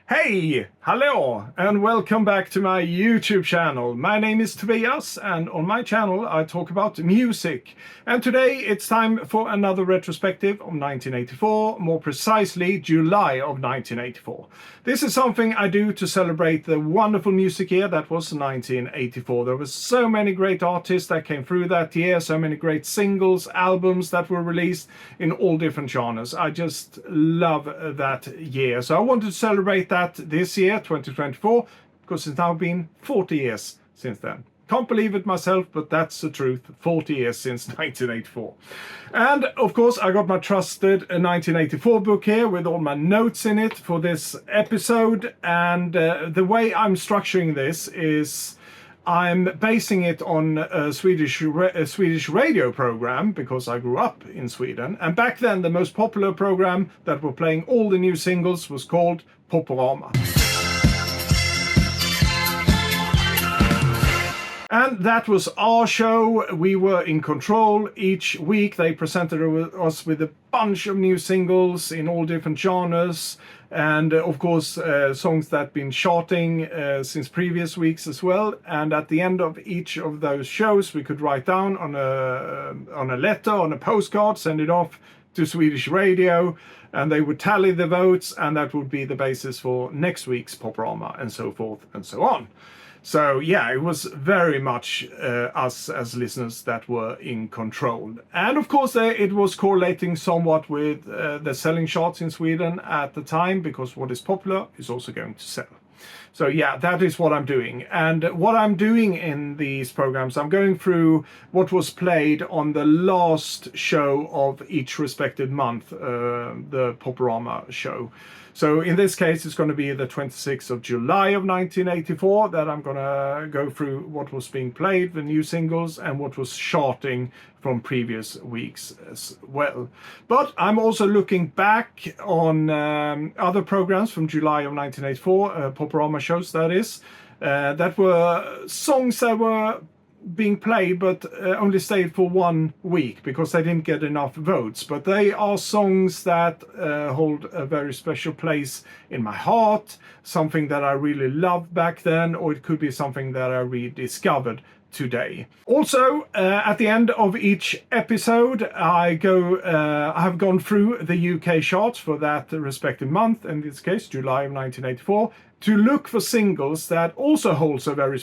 Hey, hello, and welcome back to my YouTube channel. My name is Tobias, and on my channel I talk about music. And today it's time for another retrospective of 1984, more precisely July of 1984. This is something I do to celebrate the wonderful music year that was 1984. There were so many great artists that came through that year, so many great singles, albums that were released in all different genres. I just love that year. So I wanted to celebrate that this year, 2024, because it's now been 40 years since then. Can't believe it myself, but that's the truth. 40 years since 1984. And of course, I got my trusted 1984 book here with all my notes in it for this episode. And the way I'm structuring this is I'm basing it on a Swedish radio program because I grew up in Sweden. And back then, the most popular program that were playing all the new singles was called Poporama. And that was our show. We were in control. Each week they presented us with a bunch of new singles in all different genres. And of course, songs that have been charting since previous weeks as well. And at the end of each of those shows, we could write down on a letter, on a postcard, send it off to Swedish radio, and they would tally the votes, and that would be the basis for next week's Poporama, and so forth and so on. So yeah, it was very much us as listeners that were in control. And of course it was correlating somewhat with the selling charts in Sweden at the time, because what is popular is also going to sell. So yeah, that is what I'm doing. And what I'm doing in these programs, I'm going through what was played on the last show of each respective month, the Poporama show. So in this case, it's going to be the 26th of July of 1984 that I'm going to go through what was being played, the new singles, and what was charting from previous weeks as well. But I'm also looking back on other programs from July of 1984, Poporama shows that is, that were songs that were being played but only stayed for 1 week because they didn't get enough votes. But they are songs that hold a very special place in my heart, something that I really loved back then, or it could be something that I rediscovered today. Also, at the end of each episode, I have gone through the UK charts for that respective month, in this case July of 1984, to look for singles that also holds a very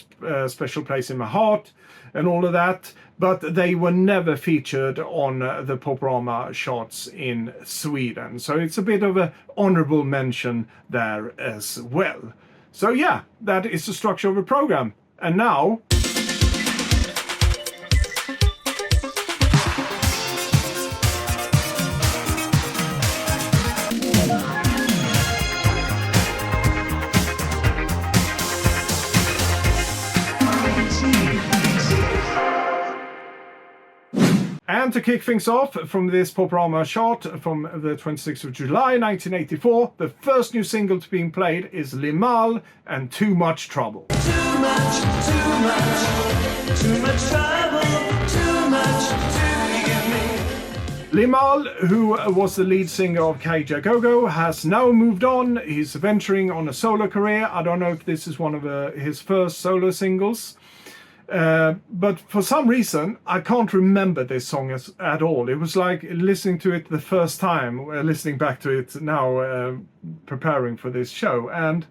special place in my heart and all of that, but they were never featured on the Poporama charts in Sweden. So it's a bit of an honorable mention there as well. So yeah, that is the structure of the program. And now and to kick things off from this Poporama chart from the 26th of July 1984, the first new single to be played is Limahl and Too Much Trouble. Too much trouble, too much to give me. Limahl, who was the lead singer of Kaija Gogo, has now moved on. He's venturing on a solo career. I don't know if this is one of his first solo singles. But for some reason, I can't remember this song at all. It was like listening to it the first time, listening back to it now, preparing for this show. And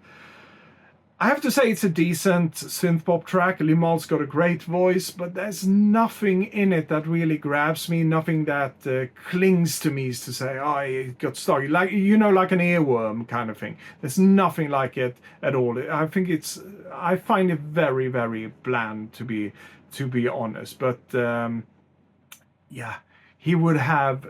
I have to say it's a decent synth pop track. Limahl's got a great voice, but there's nothing in it that really grabs me, nothing that clings to me to say, oh, it got stuck. Like, you know, like an earworm kind of thing. There's nothing like it at all. I find it very, very bland, to be honest. But yeah, he would have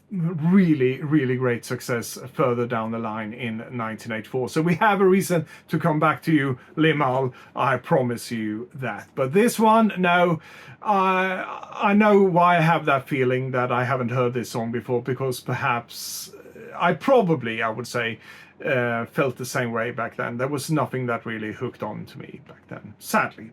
really, really great success further down the line in 1984. So we have a reason to come back to you, Limahl. I promise you that. But this one, no, I know why I have that feeling that I haven't heard this song before, because perhaps I would say, felt the same way back then. There was nothing that really hooked on to me back then, sadly.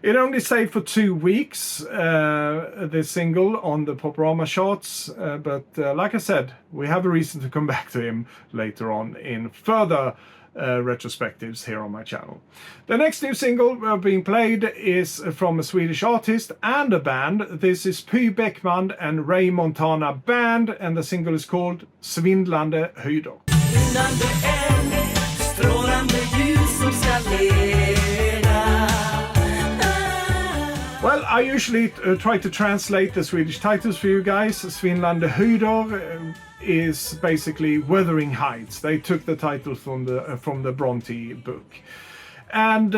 It only stayed for 2 weeks, this single, on the Poporama charts, but like I said, we have a reason to come back to him later on in further retrospectives here on my channel. The next new single being played is from a Swedish artist and a band. This is Bäckman and Ray Montana Band, and the single is called Svindlande höjder. Brinnande eld, strålande ljus som ska leda. Well, I usually try to translate the Swedish titles for you guys. Svindlande höjder is basically Wuthering Heights. They took the title from the Bronte book. And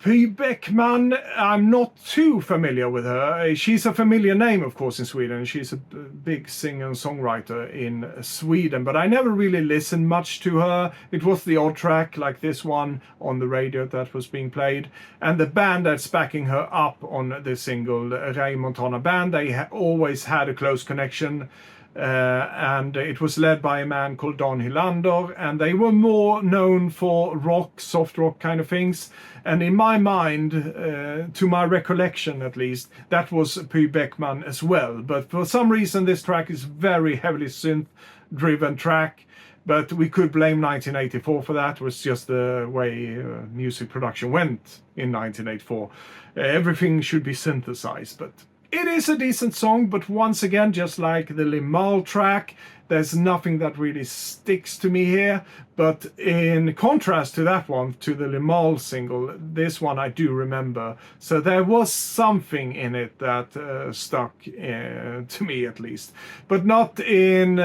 Bäckman, I'm not too familiar with her. She's a familiar name, of course, in Sweden. She's a big singer and songwriter in Sweden, but I never really listened much to her. It was the odd track like this one on the radio that was being played. And the band that's backing her up on this single, Ray Montana Band, they always had a close connection. And it was led by a man called Don Hylander, and they were more known for rock, soft rock kind of things. And in my mind, to my recollection at least, that was Bäckman as well. But for some reason this track is very heavily synth-driven track. But we could blame 1984 for that. It was just the way music production went in 1984. Everything should be synthesized, but it is a decent song, but once again, just like the Limahl track, there's nothing that really sticks to me here. But in contrast to that one, to the Limahl single, this one I do remember. So there was something in it that stuck to me at least. But not in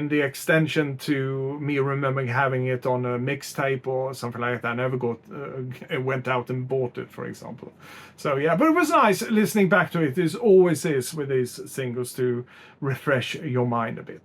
the extension to me remembering having it on a mixtape or something like that. I never went out and bought it, for example. So yeah, but it was nice listening back to it. It always is with these singles to refresh your mind a bit.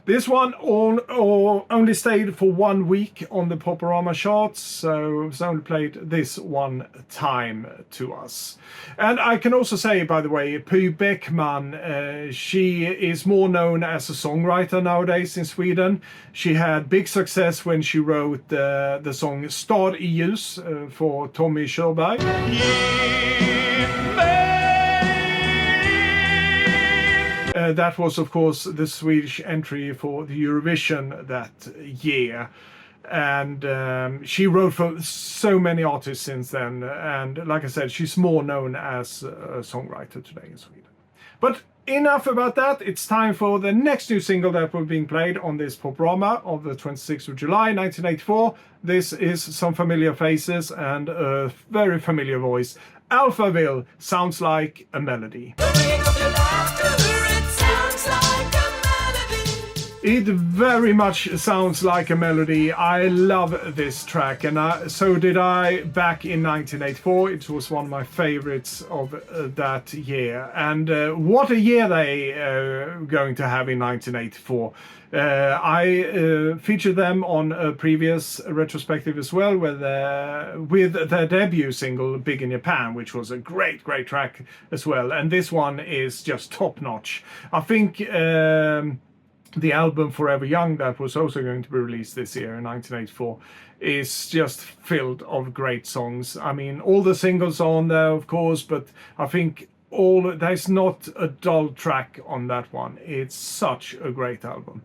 This one only stayed for 1 week on the Poporama charts, so it's only played this one time to us. And I can also say, by the way, Bäckman, she is more known as a songwriter nowadays in Sweden. She had big success when she wrote the song Stad i ljus for Tommy Körberg. That was, of course, the Swedish entry for the Eurovision that year. And she wrote for so many artists since then. And like I said, she's more known as a songwriter today in Sweden. But enough about that. It's time for the next new single that will be being played on this Poporama of the 26th of July 1984. This is some familiar faces and a very familiar voice. Alphaville, Sounds Like a Melody. It very much sounds like a melody. I love this track, and so did I back in 1984. It was one of my favorites of that year. And what a year they going to have in 1984. I featured them on a previous retrospective as well, with their debut single Big in Japan, which was a great track as well. And this one is just top notch. I think the album Forever Young, that was also going to be released this year in 1984, is just filled of great songs. I mean, all the singles are on there, of course, but I think there's not a dull track on that one. It's such a great album.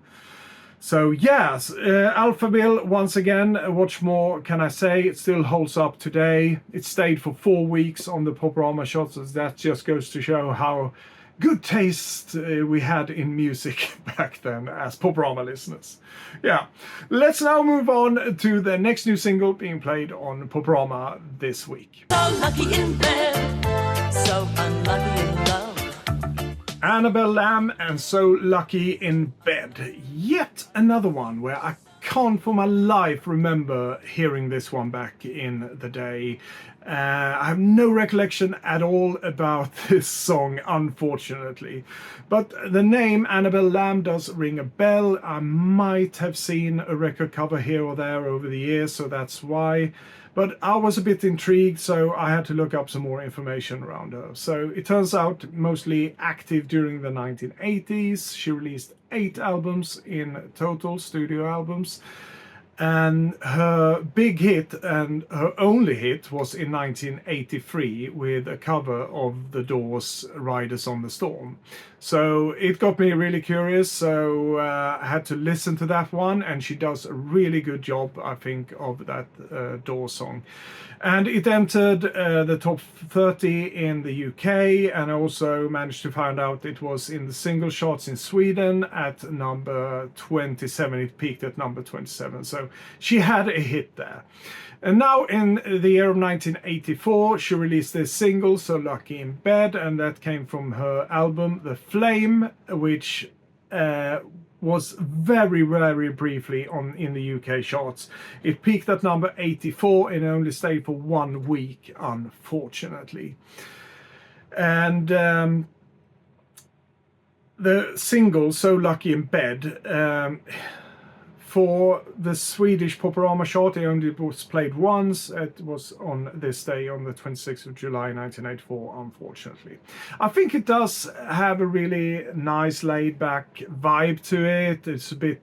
So yes, Alphaville, once again, what more can I say? It still holds up today. It stayed for 4 weeks on the Poporama shots. That just goes to show how good taste we had in music back then as Poporama listeners. Yeah, let's now move on to the next new single being played on Poporama this week. So lucky in bed, so unlucky in love. Annabel Lamb and So Lucky in Bed. Yet another one where I can't for my life remember hearing this one back in the day. I have no recollection at all about this song, unfortunately. But the name Annabel Lamb does ring a bell. I might have seen a record cover here or there over the years, so that's why. But I was a bit intrigued, so I had to look up some more information around her. So it turns out mostly active during the 1980s. She released 8 albums in total, studio albums. And her big hit and her only hit was in 1983 with a cover of The Doors' Riders on the Storm. So it got me really curious, so I had to listen to that one, and she does a really good job, I think, of that Doors song. And it entered the top 30 in the UK, and I also managed to find out it was in the single charts in Sweden at number 27. It peaked at number 27, so she had a hit there. And now in the year of 1984, she released this single, So Lucky in Bed, and that came from her album The Flame, which was very, very briefly in the UK charts. It peaked at number 84 and only stayed for 1 week, unfortunately. And the single So Lucky in Bed, for the Swedish Poporama chart, it only was played once. It was on this day, on the 26th of July 1984, unfortunately. I think it does have a really nice laid-back vibe to it. It's a bit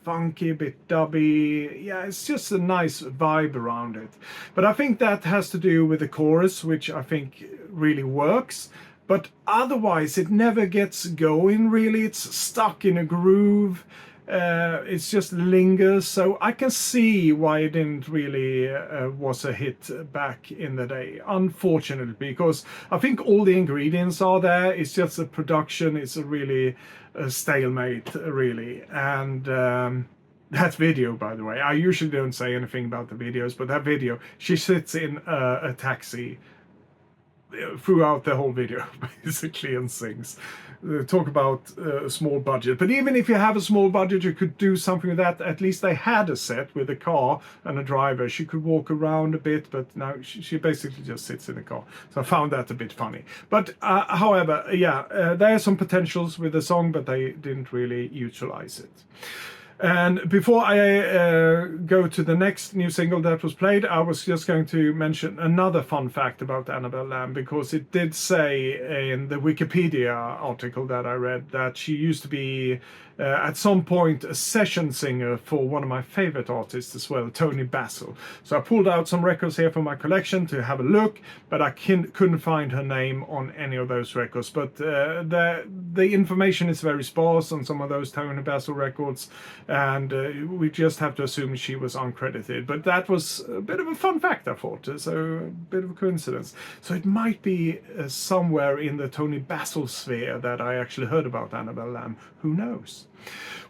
funky, a bit dubby. Yeah, it's just a nice vibe around it. But I think that has to do with the chorus, which I think really works. But otherwise, it never gets going, really. It's stuck in a groove. It's just lingers, so I can see why it didn't really was a hit back in the day, unfortunately, because I think all the ingredients are there. It's just the production is a really stalemate, really. And that video, by the way, I usually don't say anything about the videos, but that video, she sits in a taxi throughout the whole video, basically, and sings. Talk about a small budget. But even if you have a small budget, you could do something with that. At least they had a set with a car and a driver. She could walk around a bit, but now she basically just sits in a car. So I found that a bit funny. But however, yeah, there are some potentials with the song, but they didn't really utilize it. And before I go to the next new single that was played, I was just going to mention another fun fact about Annabel Lamb, because it did say in the Wikipedia article that I read that she used to be at some point a session singer for one of my favorite artists as well, Tony Basil. So I pulled out some records here from my collection to have a look, but I couldn't find her name on any of those records. But the information is very sparse on some of those Tony Basil records, and we just have to assume she was uncredited. But that was a bit of a fun fact, I thought, so a bit of a coincidence. So it might be somewhere in the Tony Basil sphere that I actually heard about Annabel Lamb. Who knows?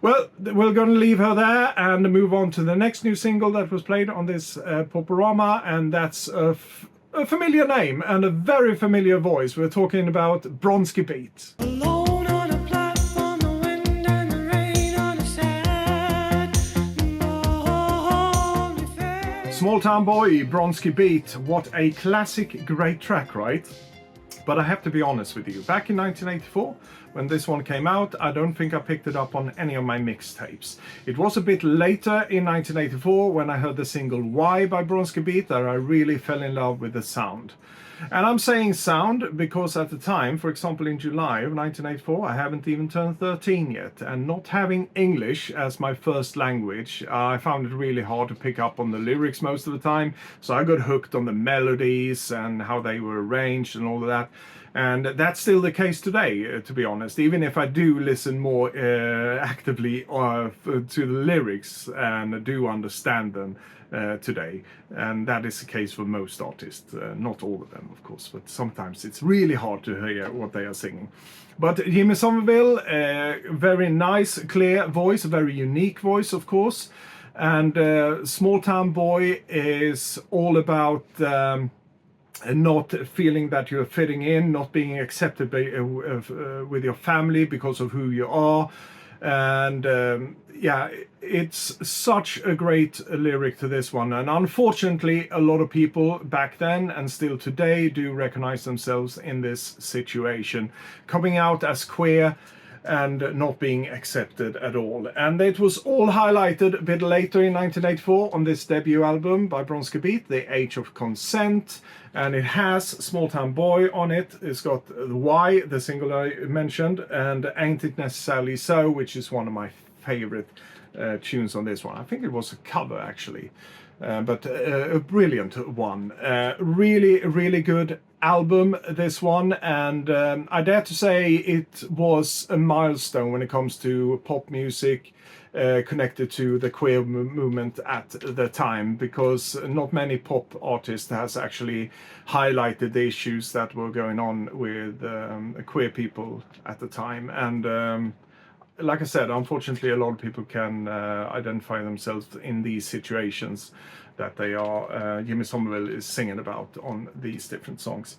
Well, we're going to leave her there and move on to the next new single that was played on this Poporama, and that's a familiar name and a very familiar voice. We're talking about Bronski Beat. Alone on a platform, the wind and the rain on a sad, lonely face. Small Town Boy, Bronski Beat. What a classic, great track, right? But I have to be honest with you, back in 1984, when this one came out, I don't think I picked it up on any of my mixtapes. It was a bit later in 1984 when I heard the single Why by Bronski Beat that I really fell in love with the sound. And I'm saying sound because at the time, for example in July of 1984, I haven't even turned 13 yet, and not having English as my first language, I found it really hard to pick up on the lyrics most of the time, so I got hooked on the melodies and how they were arranged and all of that. And that's still the case today, to be honest, even if I do listen more actively to the lyrics and do understand them today. And that is the case for most artists, not all of them, of course, but sometimes it's really hard to hear what they are singing. But Jimmy Somerville, very nice, clear voice, a very unique voice, of course. And Small Town Boy is all about not feeling that you're fitting in, not being accepted by, with your family because of who you are. And yeah, it's such a great lyric to this one. And unfortunately, a lot of people back then and still today do recognize themselves in this situation, coming out as queer and not being accepted at all. And it was all highlighted a bit later in 1984 on this debut album by Bronski Beat, The Age of Consent, and it has Small Town Boy on it. It's got Why, the single I mentioned, and Ain't It Necessarily So, which is one of my favorite tunes on this one. I think it was a cover actually, but a brilliant one. Really, really good album, this one, and I dare to say it was a milestone when it comes to pop music connected to the queer movement at the time, because not many pop artists has actually highlighted the issues that were going on with queer people at the time. And like I said, unfortunately a lot of people can identify themselves in these situations that they are Jimmy Somerville is singing about on these different songs.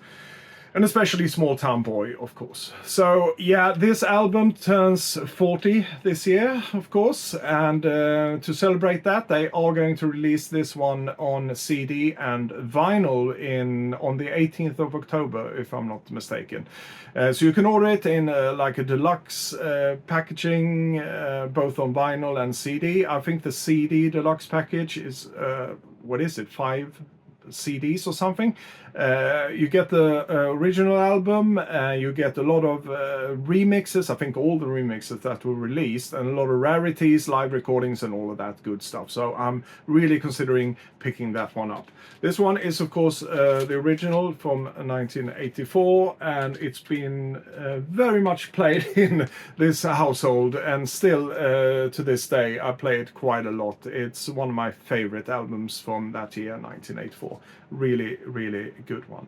And especially Small Town Boy, of course. So yeah, this album turns 40 this year, of course, and to celebrate that, they are going to release this one on CD and vinyl on the 18th of October, if I'm not mistaken. So you can order it in like a deluxe packaging, both on vinyl and CD. I think the CD deluxe package is, what is it, 5 CDs or something. You get the original album, you get a lot of remixes, I think all the remixes that were released, and a lot of rarities, live recordings and all of that good stuff. So I'm really considering picking that one up. This one is of course the original from 1984, and it's been very much played in this household, and still to this day I play it quite a lot. It's one of my favorite albums from that year, 1984. Really, really good one.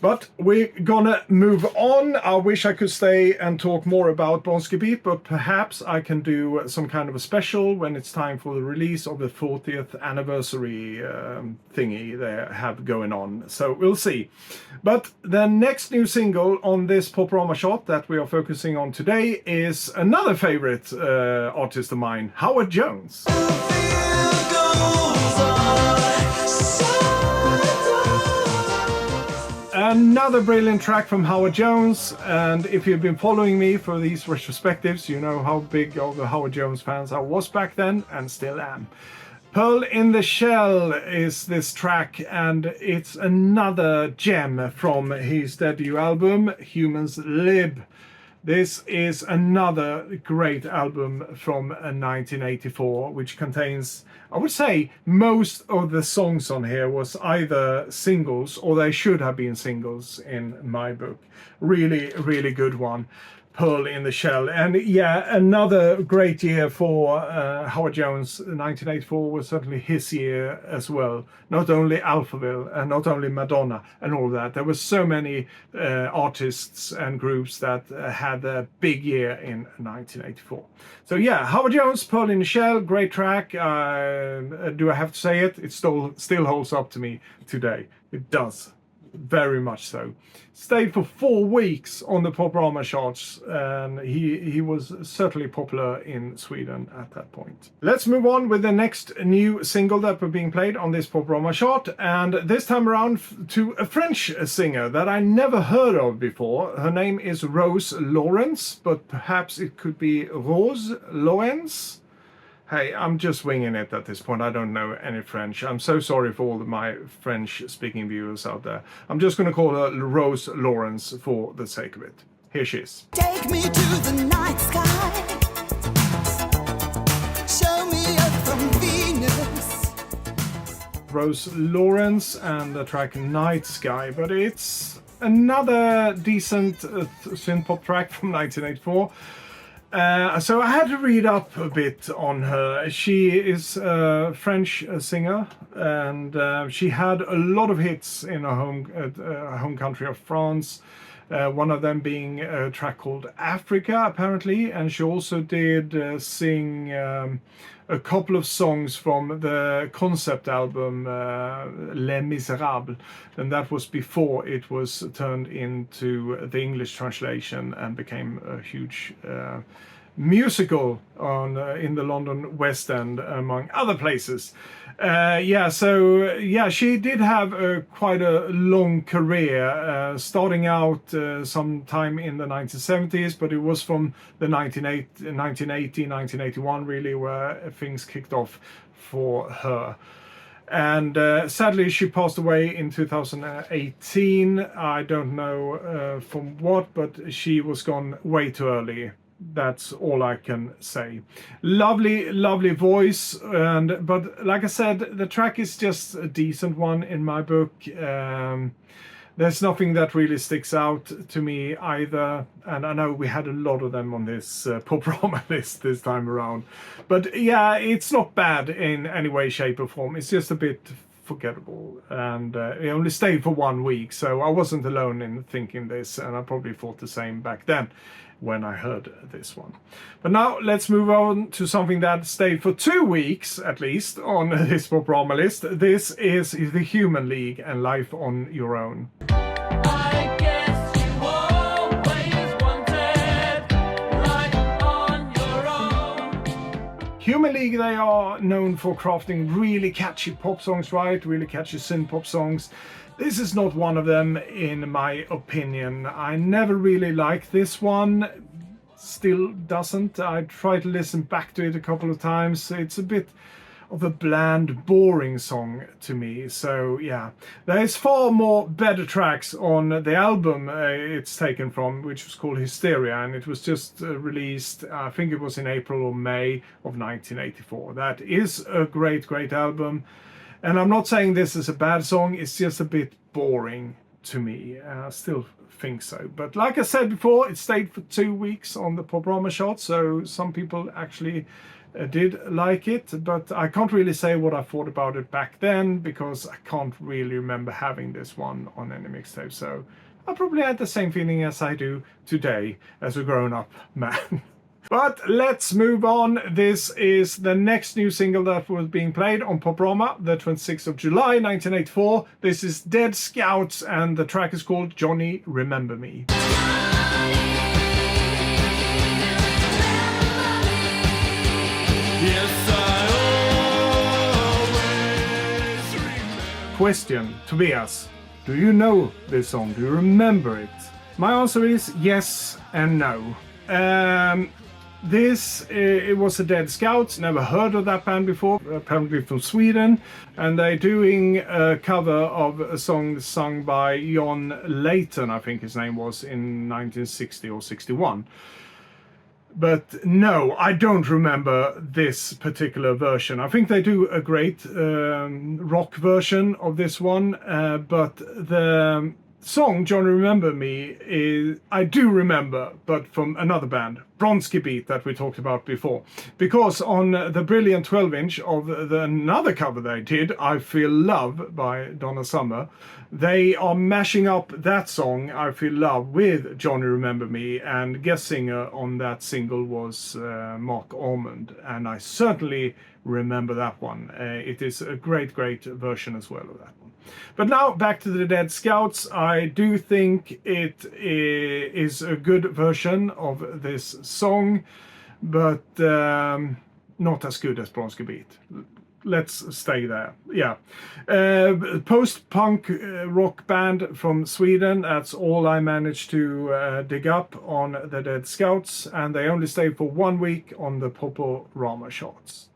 But we're gonna move on. I wish I could stay and talk more about Bronski Beat, but perhaps I can do some kind of a special when it's time for the release of the 40th anniversary thingy they have going on. So we'll see. But the next new single on this Poporama shot that we are focusing on today is another favorite artist of mine, Howard Jones. Another brilliant track from Howard Jones, and if you've been following me for these retrospectives, you know how big of a Howard Jones fans I was back then and still am. Pearl in the Shell is this track, and it's another gem from his debut album, Humans Live. This is another great album from 1984, which contains, I would say, most of the songs on here was either singles, or they should have been singles in my book. Really, really good one. Pearl in the Shell. And yeah, another great year for Howard Jones. 1984 was certainly his year as well. Not only Alphaville and not only Madonna and all that. There were so many artists and groups that had a big year in 1984. So yeah, Howard Jones, Pearl in the Shell, great track. Do I have to say it? It still holds up to me today. It does. Very much so. Stayed for 4 weeks on the Poporama charts, and he was certainly popular in Sweden at that point. Let's move on with the next new single that were being played on this Poporama chart, and this time around to a French singer that I never heard of before. Her name is Rose Lawrence, but perhaps it could be Rose Lawrence. Hey, I'm just winging it at this point. I don't know any French. I'm so sorry for all of my French-speaking viewers out there. I'm just going to call her Rose Lawrence for the sake of it. Here she is. Take me to the night sky. Show me up from Venus. Rose Lawrence and the track Night Sky, but it's another decent synth-pop track from 1984. So I had to read up a bit on her. She is a French singer, and she had a lot of hits in her home country of France. One of them being a track called Africa, apparently, and she also did sing a couple of songs from the concept album Les Miserables, and that was before it was turned into the English translation and became a huge musical in the London West End, among other places. She did have quite a long career, starting out sometime in the 1970s, but it was from the 1980, 1981 really where things kicked off for her. And sadly she passed away in 2018. I don't know from what, but she was gone way too early. That's all I can say. Lovely voice, but like I said, the track is just a decent one in my book. There's nothing that really sticks out to me either, and I know we had a lot of them on this Poporama list this time around. But yeah, it's not bad in any way, shape or form. It's just a bit forgettable, and it only stayed for 1 week, so I wasn't alone in thinking this, and I probably thought the same back then when I heard this one. But now let's move on to something that stayed for 2 weeks at least on this Poporama list. This is the Human League and Life on Your Own. I guess you always wanted life on your own. Human League, they are known for crafting really catchy pop songs, right? Really catchy synth pop songs. This is not one of them, in my opinion. I never really liked this one. Still doesn't. I tried to listen back to it a couple of times. It's a bit of a bland, boring song to me. So yeah, there is far more better tracks on the album it's taken from, which was called Hysteria, and it was just released, I think it was in April or May of 1984. That is a great album. And I'm not saying this is a bad song, it's just a bit boring to me. I still think so. But like I said before, it stayed for 2 weeks on the Poporama chart, so some people actually did like it. But I can't really say what I thought about it back then, because I can't really remember having this one on any mixtape. So I probably had the same feeling as I do today as a grown-up man. But let's move on. This is the next new single that was being played on Poporama, the 26th of July 1984. This is Dead Scouts, and the track is called Johnny Remember Me. Yes, I always remember. Question, Tobias, do you know this song? Do you remember it? My answer is yes and no. It was the Dead Scouts, never heard of that band before, apparently from Sweden, and they're doing a cover of a song sung by John Layton, I think his name was, in 1960 or 61. But no, I don't remember this particular version. I think they do a great rock version of this one, but the song Johnny Remember Me is, I do remember, but from another band, Bronski Beat, that we talked about before. Because on the brilliant 12-inch of another cover they did, I Feel Love by Donna Summer, they are mashing up that song, I Feel Love, with Johnny Remember Me, and guest singer on that single was Mark Ormond, and I certainly remember that one. It is a great version as well of that one. But now back to the Dead Scouts. I do think it is a good version of this song, but not as good as Bronski Beat. Let's stay there. Yeah. Post-punk rock band from Sweden. That's all I managed to dig up on the Dead Scouts, and they only stayed for 1 week on the Poporama charts.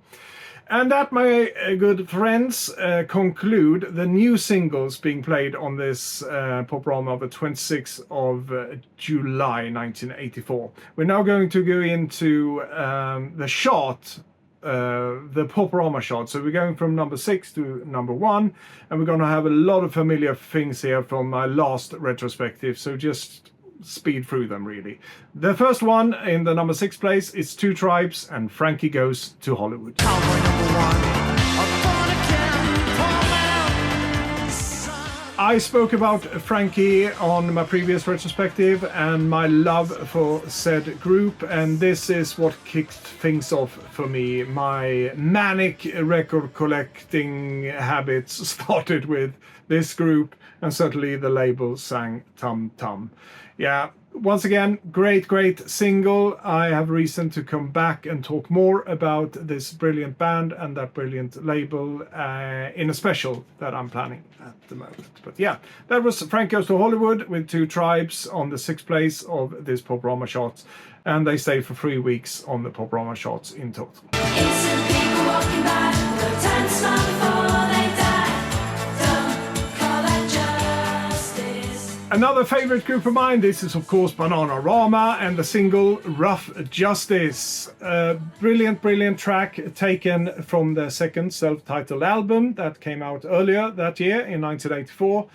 And that, my good friends, conclude the new singles being played on this Poporama of the 26th of July 1984. We're now going to go into the chart, the Poporama chart. So we're going from number 6 to number 1, and we're going to have a lot of familiar things here from my last retrospective. So just speed through them, really. The first one in the number 6 place is Two Tribes and Frankie Goes to Hollywood. I spoke about Frankie on my previous retrospective and my love for said group, and this is what kicked things off for me. My manic record collecting habits started with this group, and certainly the label sang Tum Tum. Yeah, once again, great single. I have reason to come back and talk more about this brilliant band and that brilliant label in a special that I'm planning at the moment. But yeah, that was Frank Goes to Hollywood with Two Tribes on the 6th place of this Poporama charts, and they stayed for 3 weeks on the Poporama charts in total. Innocent people walking by, no time to smile before they die. Don't call that justice. Another favorite group of mine, this is of course Bananarama and the single Rough Justice. Brilliant track taken from their second self-titled album that came out earlier that year in 1984.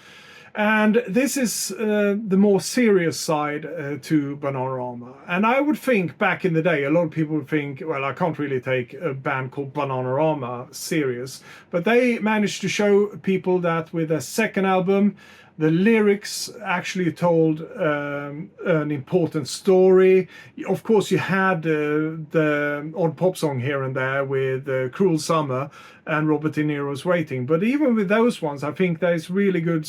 And this is the more serious side to Bananarama. And I would think back in the day, a lot of people would think, well, I can't really take a band called Bananarama serious. But they managed to show people that with their second album, the lyrics actually told an important story. Of course, you had the odd pop song here and there with Cruel Summer and Robert De Niro's Waiting. But even with those ones, I think there's really good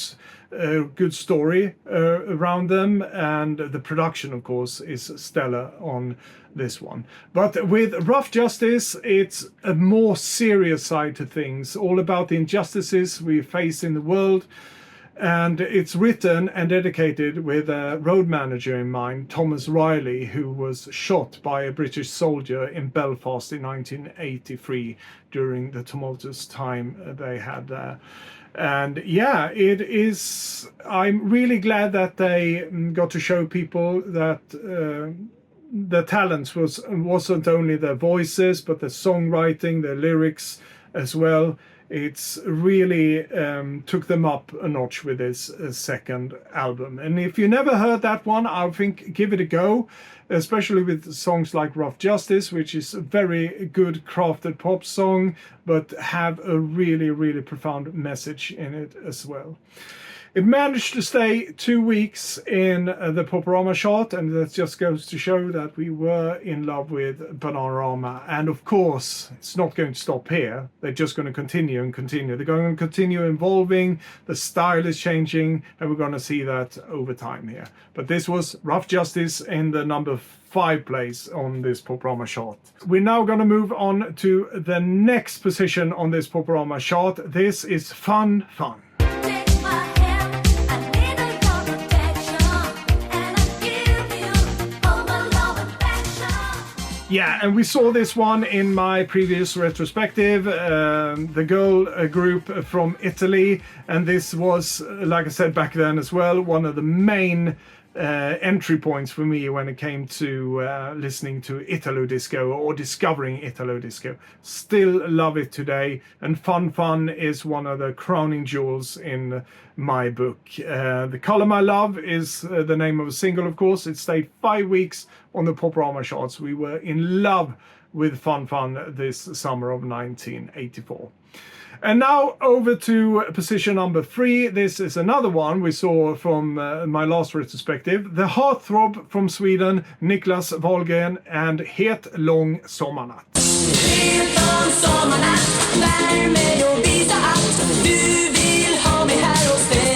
story around them. And the production, of course, is stellar on this one. But with Rough Justice, it's a more serious side to things, all about the injustices we face in the world. And it's written and dedicated with a road manager in mind, Thomas Riley, who was shot by a British soldier in Belfast in 1983 during the tumultuous time they had there. And yeah, it is. I'm really glad that they got to show people that the talents wasn't only their voices, but the songwriting, the lyrics as well. It's really took them up a notch with this second album. And if you never heard that one, I think give it a go, especially with songs like Rough Justice, which is a very good crafted pop song, but have a really profound message in it as well. It managed to stay 2 weeks in the Poporama chart, and that just goes to show that we were in love with Bananarama. And of course, it's not going to stop here. They're just going to continue and continue. They're going to continue evolving, the style is changing, and we're going to see that over time here. But this was Rough Justice in the number 5 place on this Poporama chart. We're now going to move on to the next position on this Poporama chart. This is Fun. Take my hand, I need your protection, and I give you all my love and affection. Yeah, and we saw this one in my previous retrospective, the girl group from Italy, and this was, like I said back then as well, one of the main entry points for me when it came to listening to Italo Disco or discovering Italo Disco. Still love it today, and Fun is one of the crowning jewels in my book. The Color My Love is the name of a single, of course. It stayed 5 weeks on the Poporama charts. We were in love with Fun this summer of 1984. And now over to position number 3. This is another one we saw from my last retrospective. The heartthrob from Sweden, Niclas Wahlgren and Het lång sommarnatt. Het lång sommarnatt, värme och visa att du vill ha mig här hos dig.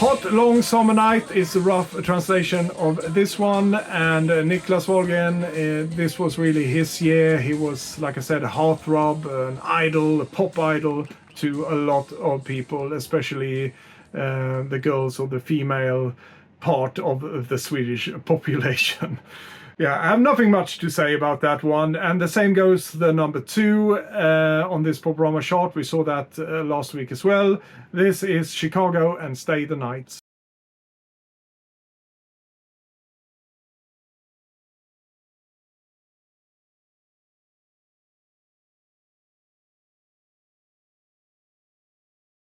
Hot Long Summer Night is a rough translation of this one, and Niclas Wahlgren, this was really his year. He was, like I said, a heartthrob, an idol, a pop idol to a lot of people, especially the girls or the female part of the Swedish population. Yeah, I have nothing much to say about that one, and the same goes the number 2 on this Poporama chart. We saw that last week as well. This is Chicago and Stay the Night.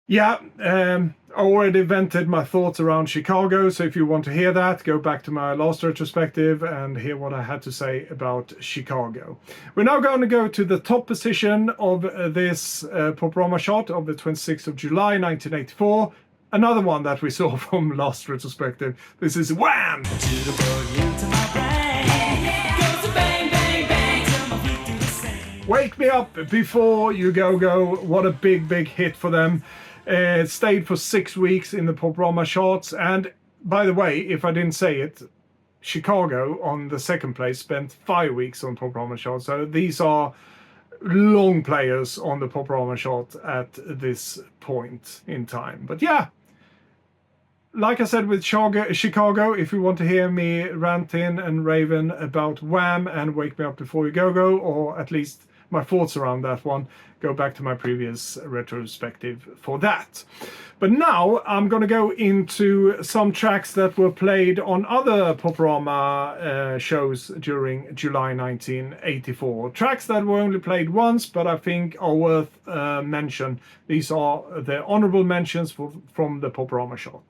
Yeah, I already vented my thoughts around Chicago, so if you want to hear that, go back to my last retrospective and hear what I had to say about Chicago. We're now going to go to the top position of this Poporama chart of the 26th of July 1984. Another one that we saw from last retrospective. This is Wham! Wake Me Up Before You Go. What a big hit for them. It stayed for 6 weeks in the Poporama charts, and by the way, if I didn't say it, Chicago on the second place spent 5 weeks on Poporama charts. So these are long players on the Poporama chart at this point in time. But yeah, like I said with Chicago, if you want to hear me ranting and raving about Wham and Wake Me Up Before You Go, or at least my thoughts around that one, go back to my previous retrospective for that. But now I'm going to go into some tracks that were played on other Poporama shows during July 1984. Tracks that were only played once, but I think are worth mention. These are the honorable mentions from the Poporama shot.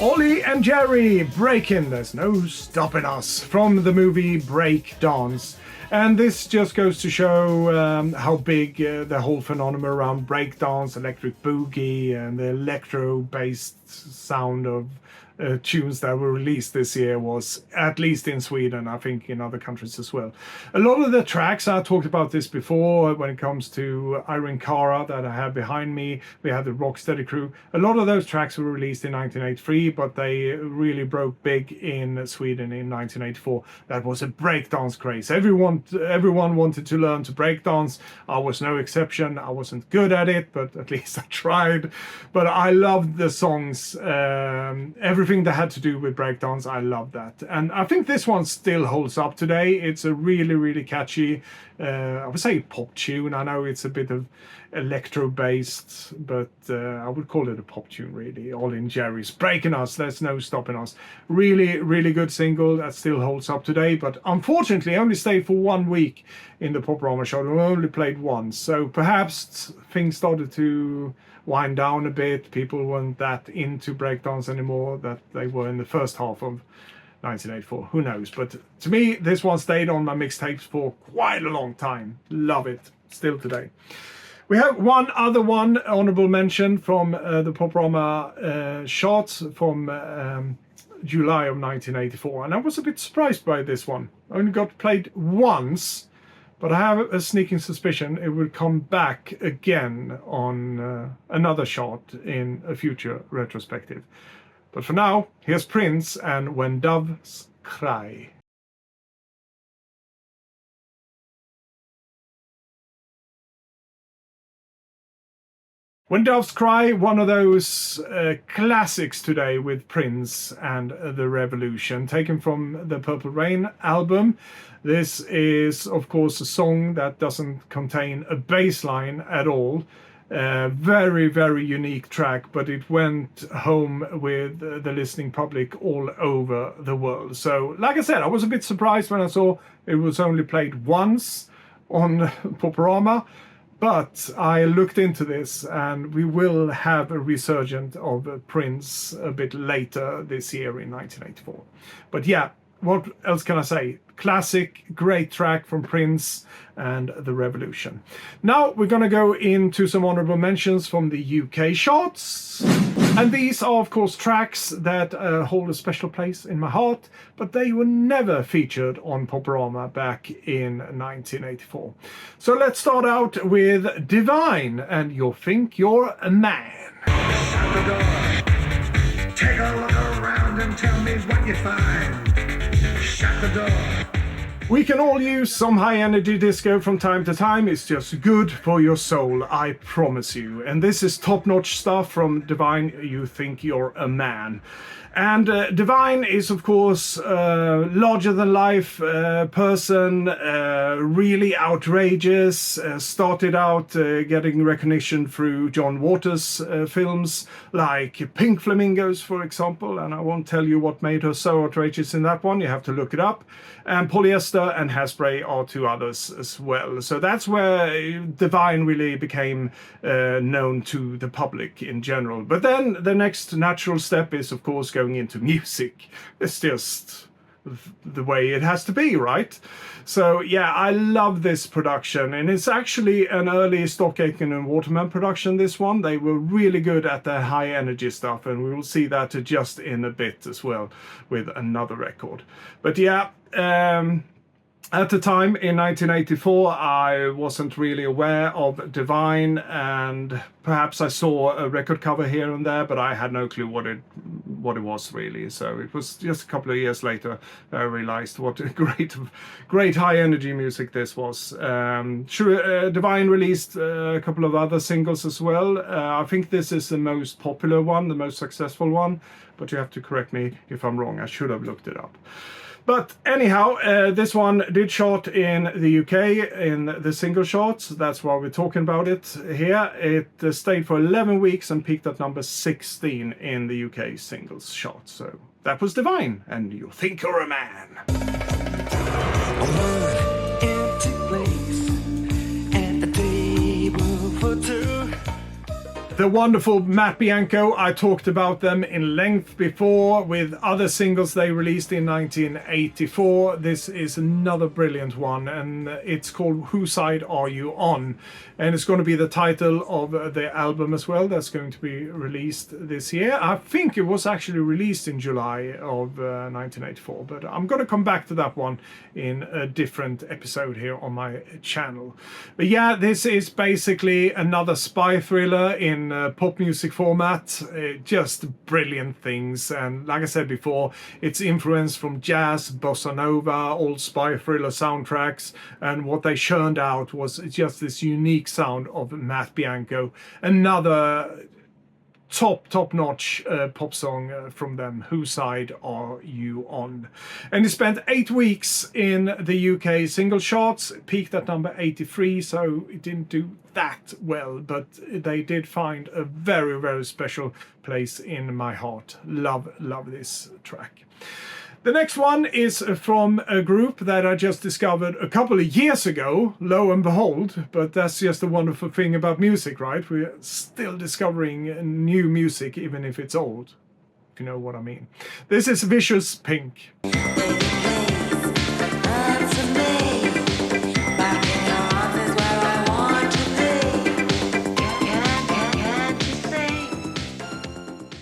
Ollie and Jerry, Breakin', There's No Stopping Us, from the movie Break Dance. And this just goes to show how big the whole phenomenon around breakdance, electric boogie, and the electro-based sound of tunes that were released this year was, at least in Sweden, I think in other countries as well. A lot of the tracks, I talked about this before when it comes to Irene Cara that I have behind me. We have the Rocksteady crew. A lot of those tracks were released in 1983, but they really broke big in Sweden in 1984. That was a breakdance craze. Everyone wanted to learn to breakdance. I was no exception. I wasn't good at it, but at least I tried. But I loved the songs. Everything that had to do with breakdance, I love that. And I think this one still holds up today. It's a really, really catchy, I would say pop tune. I know it's a bit of electro-based, but I would call it a pop tune, really. Ollie and Jerry's Breaking Us, There's No Stopping Us. Really, really good single that still holds up today, but unfortunately only stayed for 1 week in the Poporama show. We only played once, so perhaps things started to wind down a bit. People weren't that into breakdance anymore that they were in the first half of 1984. Who knows? But to me, this one stayed on my mixtapes for quite a long time. Love it. Still today. We have one other honorable mention from the Poporama shots from July of 1984. And I was a bit surprised by this one. I only got played once, but I have a sneaking suspicion it will come back again on another shot in a future retrospective. But for now, here's Prince and When Doves Cry. When Doves Cry, one of those classics today with Prince and the Revolution, taken from the Purple Rain album. This is, of course, a song that doesn't contain a bass line at all. Very, very unique track, but it went home with the listening public all over the world. So, like I said, I was a bit surprised when I saw it was only played once on Poporama. But I looked into this, and we will have a resurgence of Prince a bit later this year in 1984. But yeah, what else can I say? Classic, great track from Prince and the Revolution. Now we're going to go into some honorable mentions from the UK charts. And these are, of course, tracks that hold a special place in my heart, but they were never featured on Poporama back in 1984. So let's start out with Divine and You'll Think You're a Man. Shut the door. Take a look around and tell me what you find. Shut the door. We can all use some high energy disco from time to time. It's just good for your soul, I promise you. And this is top-notch stuff from Divine, You Think You're a Man. And Divine is, of course, a larger-than-life person, really outrageous, started out getting recognition through John Waters films, like Pink Flamingos, for example, and I won't tell you what made her so outrageous in that one, you have to look it up. And Polyester and Hairspray are two others as well. So that's where Divine really became known to the public in general. But then the next natural step is, of course, going into music. It's just the way it has to be, right? So yeah, I love this production, and it's actually an early Stock Aitken and Waterman production, this one. They were really good at their high energy stuff, and we will see that just in a bit as well with another record. But yeah, at the time in 1984, I wasn't really aware of Divine, and perhaps I saw a record cover here and there, but I had no clue what it was really. So it was just a couple of years later I realized what a great high energy music this was. Divine released a couple of other singles as well. I think this is the most popular one, the most successful one. but you have to correct me if I'm wrong. I should have looked it up. But anyhow, this one did chart in the UK in the single charts. That's why we're talking about it here. It stayed for 11 weeks and peaked at number 16 in the UK singles chart. So that was Divine, and You Think You're a Man. Empty place at the table for two. The wonderful Matt Bianco, I talked about them in length before with other singles they released in 1984. This is another brilliant one, and it's called Whose Side Are You On? And it's going to be the title of the album as well. That's going to be released this year. I think it was actually released in July of 1984, but I'm going to come back to that one in a different episode here on my channel. But yeah, this is basically another spy thriller in pop music format. Just brilliant things, and like I said before, it's influence from jazz, bossa nova, old spy thriller soundtracks, and what they churned out was just this unique sound of Matt Bianco. Another top-notch pop song from them. Whose Side Are You On? And it spent 8 weeks in the UK single charts, peaked at number 83, so it didn't do that well, but they did find a very, very special place in my heart. Love this track. The next one is from a group that I just discovered a couple of years ago, lo and behold, but that's just a wonderful thing about music, right? We're still discovering new music, even if it's old, if you know what I mean. This is Vicious Pink.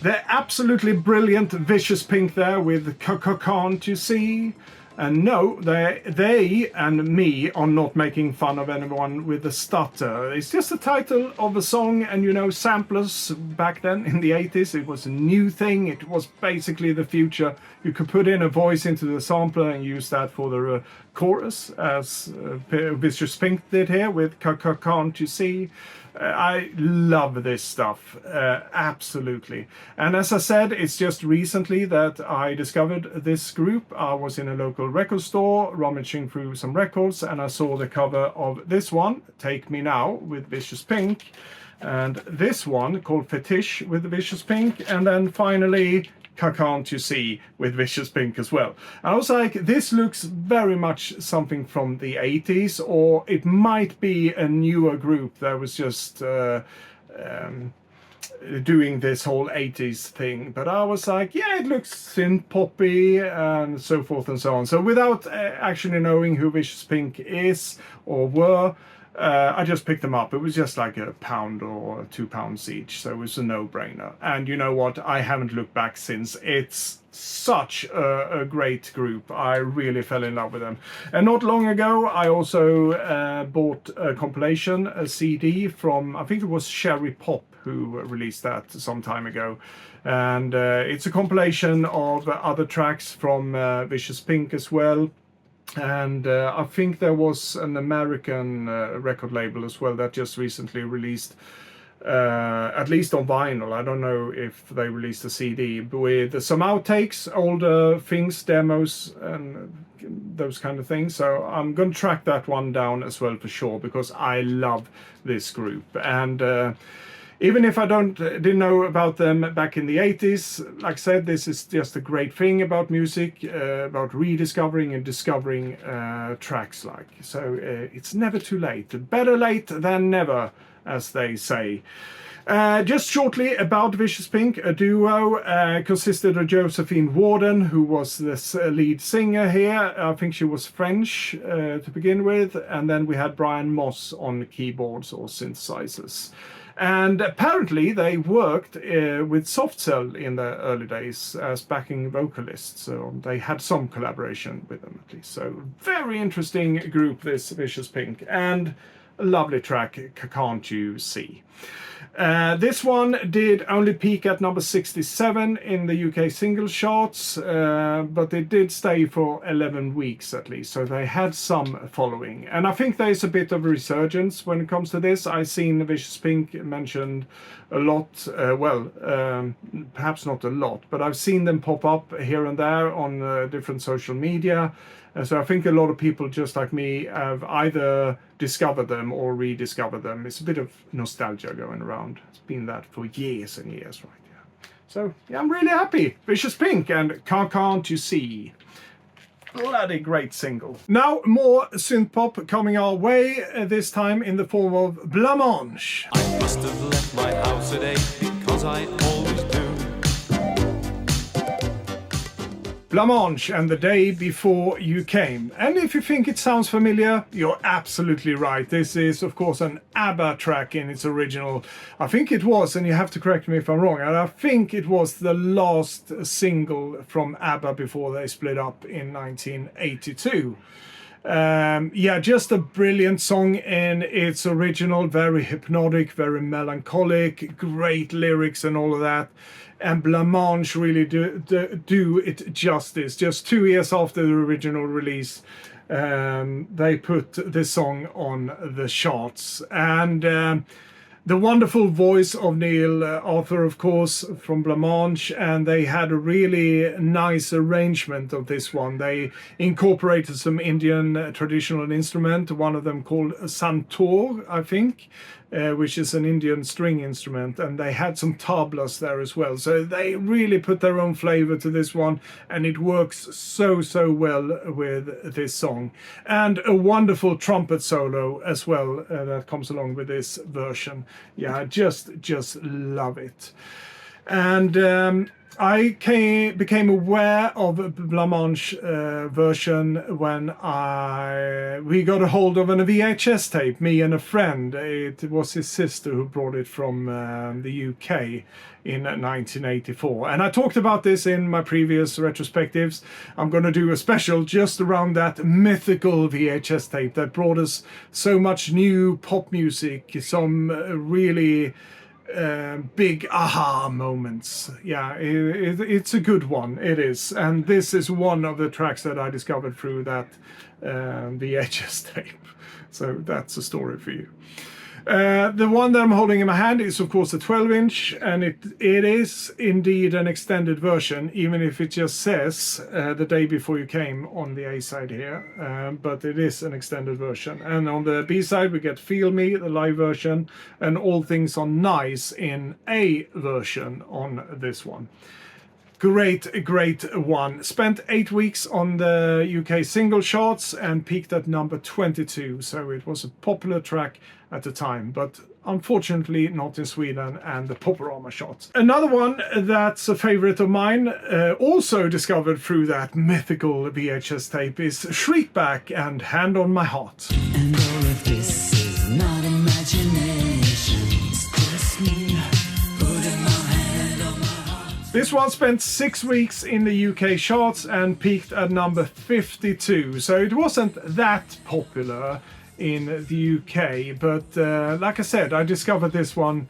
They're absolutely brilliant, Vicious Pink there with Can't You See? And no, they and me are not making fun of anyone with a stutter. It's just the title of a song, and you know, samplers back then in the 80s, it was a new thing. It was basically the future. You could put in a voice into the sampler and use that for the chorus, as Vicious Pink did here with Can't You See? I love this stuff, absolutely. And as I said, it's just recently that I discovered this group. I was in a local record store rummaging through some records, and I saw the cover of this one, Take Me Now, with Vicious Pink, and this one called Fetish with Vicious Pink, and then finally Can't You See with Vicious Pink as well. And I was like, this looks very much something from the 80s, or it might be a newer group that was just doing this whole 80s thing. But I was like, yeah, it looks synth poppy and so forth and so on. So without actually knowing who Vicious Pink is or were, I just picked them up. It was just like £1 or £2 each, so it was a no-brainer. And you know what? I haven't looked back since. It's such a great group. I really fell in love with them. And not long ago, I also bought a compilation, a CD from, I think it was Cherry Pop who released that some time ago. And it's a compilation of other tracks from Vicious Pink as well. And I think there was an American record label as well that just recently released, at least on vinyl. I don't know if they released a CD, with some outtakes, older things, demos, and those kind of things. So I'm going to track that one down as well for sure, because I love this group. And even if I didn't know about them back in the 80s, like I said, this is just a great thing about music, about rediscovering and discovering tracks like. So it's never too late. Better late than never, as they say. Just shortly about Vicious Pink, a duo consisted of Josephine Warden, who was the lead singer here. I think she was French to begin with. And then we had Brian Moss on keyboards or synthesizers. And apparently they worked with Soft Cell in the early days as backing vocalists. So they had some collaboration with them at least. So very interesting group, this Vicious Pink. And a lovely track, Can't You See? This one did only peak at number 67 in the UK singles charts, but it did stay for 11 weeks at least, so they had some following. And I think there's a bit of a resurgence when it comes to this. I've seen Vicious Pink mentioned a lot, perhaps not a lot, but I've seen them pop up here and there on different social media. So I think a lot of people just like me have either discovered them or rediscovered them. It's a bit of nostalgia going around. It's been that for years and years, right? Yeah. So yeah, I'm really happy. Vicious Pink and Can't You See? Bloody great single. Now more synth pop coming our way, this time in the form of Blancmange. I must have left my house at 8 because I always do. Blancmange and The Day Before You Came. And if you think it sounds familiar, you're absolutely right. This is, of course, an ABBA track in its original. I think it was, and you have to correct me if I'm wrong, and I think it was the last single from ABBA before they split up in 1982. Yeah, just a brilliant song in its original, very hypnotic, very melancholic, great lyrics and all of that. And Blancmange really do it justice. Just 2 years after the original release, they put this song on the charts. And the wonderful voice of Neil Arthur, of course, from Blancmange, and they had a really nice arrangement of this one. They incorporated some Indian traditional instrument, one of them called santoor, I think, which is an Indian string instrument, and they had some tablas there as well. So they really put their own flavor to this one, and it works so well with this song. And a wonderful trumpet solo as well that comes along with this version. Yeah, just love it. And I became aware of a Blancmange version when we got a hold of a VHS tape, me and a friend. It was his sister who brought it from the UK in 1984. And I talked about this in my previous retrospectives. I'm going to do a special just around that mythical VHS tape that brought us so much new pop music, some really big aha moments. Yeah, it's a good one. It is. And this is one of the tracks that I discovered through that VHS tape. So that's a story for you. The one that I'm holding in my hand is, of course, a 12-inch, and it is indeed an extended version, even if it just says The Day Before You Came on the A-side here, but it is an extended version. And on the B-side we get Feel Me, the live version, and All Things Are Nice in A version on this one. Great one. Spent 8 weeks on the UK single charts and peaked at number 22. So it was a popular track at the time, but unfortunately not in Sweden and the Poporama charts. Another one that's a favorite of mine, also discovered through that mythical VHS tape, is Shriekback and Hand on My Heart. And all of this is not imagination, it's just me putting my hand on my heart. This one spent 6 weeks in the UK charts and peaked at number 52, so it wasn't that popular in the UK, but like I said, I discovered this one,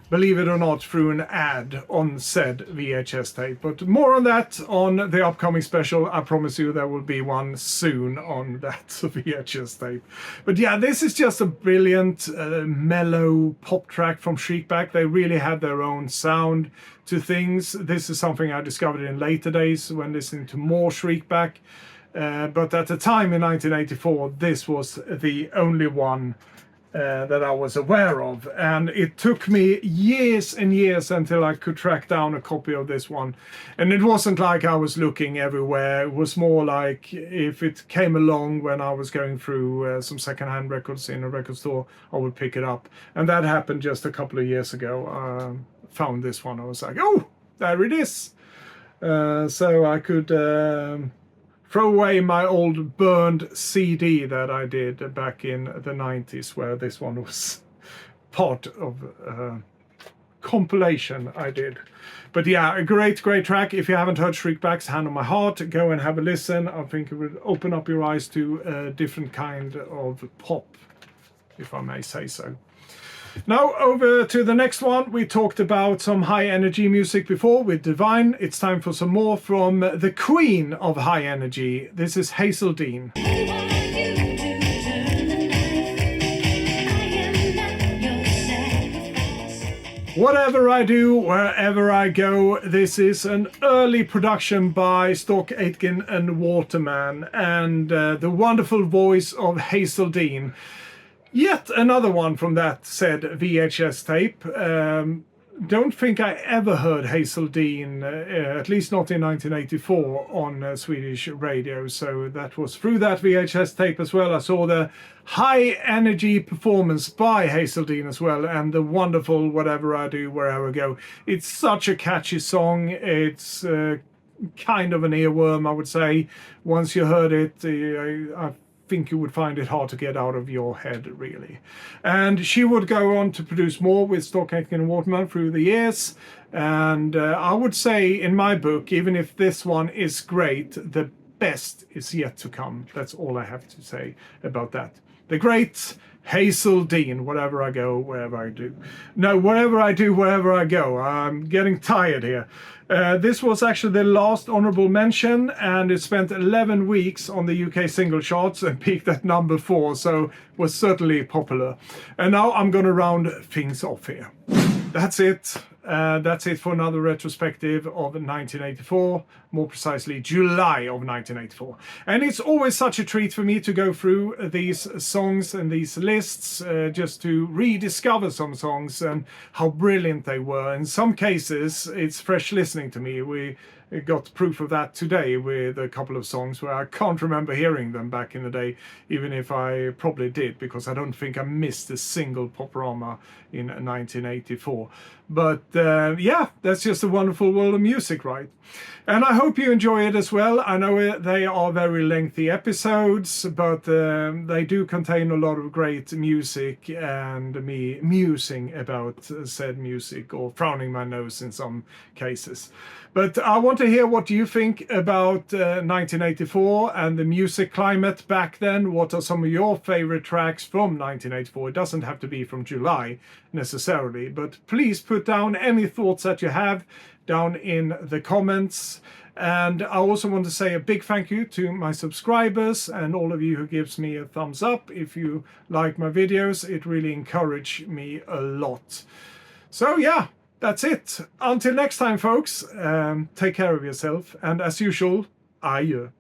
believe it or not, through an ad on said VHS tape. But more on that on the upcoming special. I promise you there will be one soon on that VHS tape. But yeah, this is just a brilliant mellow pop track from Shriekback. They really had their own sound to things. This is something I discovered in later days when listening to more Shriekback. But at the time in 1984, this was the only one that I was aware of, and it took me years and years until I could track down a copy of this one. And it wasn't like I was looking everywhere. It was more like if it came along when I was going through some secondhand records in a record store, I would pick it up. And that happened just a couple of years ago. Found this one. I was like, oh, there it is. So I could throw away my old burned CD that I did back in the 90s, where this one was part of a compilation I did. But yeah, a great track. If you haven't heard Shriekback's Hand on My Heart, go and have a listen. I think it would open up your eyes to a different kind of pop, if I may say so. Now over to the next one. We talked about some high energy music before with Divine. It's time for some more from the queen of high energy. This is Hazell Dean. Whatever I do, wherever I go, this is an early production by Stock Aitken and Waterman, and the wonderful voice of Hazell Dean. Yet another one from that said VHS tape. Don't think I ever heard Hazell Dean, at least not in 1984, on Swedish radio. So that was through that VHS tape as well. I saw the high energy performance by Hazell Dean as well, and the wonderful Whatever I Do, Wherever I Go. It's such a catchy song. It's kind of an earworm, I would say. Once you heard it, I think you would find it hard to get out of your head, really. And she would go on to produce more with Stock Aitken and Waterman through the years, and I would say in my book, even if this one is great, the best is yet to come. That's all I have to say about that. The great Hazell Dean, Whatever I Go, Wherever I Do. No, Wherever I Do, Wherever I Go. I'm getting tired here. This was actually the last honorable mention, and it spent 11 weeks on the UK single charts and peaked at number 4, so was certainly popular. And now I'm going to round things off here. That's it. That's it for another retrospective of 1984, more precisely July of 1984. And it's always such a treat for me to go through these songs and these lists, just to rediscover some songs and how brilliant they were. In some cases, it's fresh listening to me. We got proof of that today with a couple of songs where I can't remember hearing them back in the day, even if I probably did, because I don't think I missed a single Poporama in 1984. But yeah, that's just a wonderful world of music, right? And I hope you enjoy it as well. I know they are very lengthy episodes, but they do contain a lot of great music and me musing about said music, or frowning my nose in some cases. But I want to hear what you think about 1984 and the music climate back then. What are some of your favorite tracks from 1984? It doesn't have to be from July necessarily, but please put down any thoughts that you have down in the comments. And I also want to say a big thank you to my subscribers and all of you who gives me a thumbs up if you like my videos. It really encourages me a lot. So yeah, that's it. Until next time, folks, take care of yourself, and as usual, adieu.